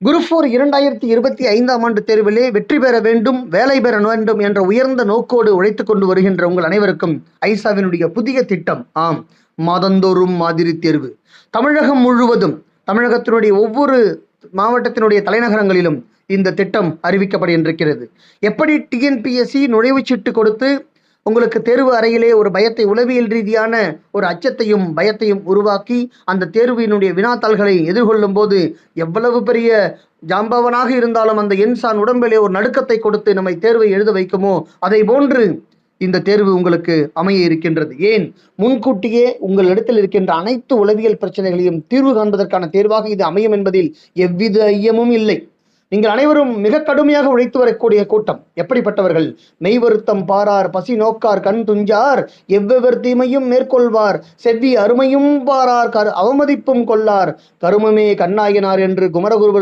Group 4 2025ஆம் ஆண்டு தேர்விலே வெற்றி பெற வேண்டும், வேலை பெற வேண்டும் என்ற உயர்ந்த நோக்கோடு உழைத்துக் கொண்டு வருகின்ற உங்கள் அனைவருக்கும் ஐசாவினுடைய புதிய திட்டம், மாதந்தோறும் மாதிரி தேர்வு. தமிழகம் முழுவதும், தமிழகத்தினுடைய ஒவ்வொரு மாவட்டத்தினுடைய தலைநகரங்களிலும் இந்த திட்டம் அறிவிக்கப்படுகின்றிருக்கிறது. எப்படி டிஎன்பிஎஸ்சி நுழைவுச்சீட்டு கொடுத்து உங்களுக்கு தேர்வு அறையிலே ஒரு பயத்தை, உளவியல் ரீதியான ஒரு அச்சத்தையும் பயத்தையும் உருவாக்கி அந்த தேர்வினுடைய வினாத்தாள்களை எதிர்கொள்ளும் போது எவ்வளவு பெரிய ஜாம்பவனாக இருந்தாலும் அந்த எண்சான் உடம்பிலே ஒரு நடுக்கத்தை கொடுத்து நம்மை தேர்வை எழுத வைக்குமோ அதை போன்று இந்த தேர்வு உங்களுக்கு அமைய இருக்கின்றது. ஏன், முன்கூட்டியே உங்கள் இடத்தில் இருக்கின்ற அனைத்து உளவியல் பிரச்சனைகளையும் தீர்வு காண்பதற்கான தேர்வாக இது அமையும் என்பதில் எவ்வித ஐயமும் இல்லை. நீங்கள் அனைவரும் மிக கடுமையாக உழைத்து வரக்கூடிய கூட்டம். எப்படிப்பட்டவர்கள்? மெய் வருத்தம் பாரார், பசி நோக்கார், கண் துஞ்சார், எவ்வெவர் தீமையும் மேற்கொள்வார், செவ்வி அருமையும் பாரார், அவமதிப்பும் கொள்ளார், கருமமே கண்ணாயினார் என்று குமரகுருவர்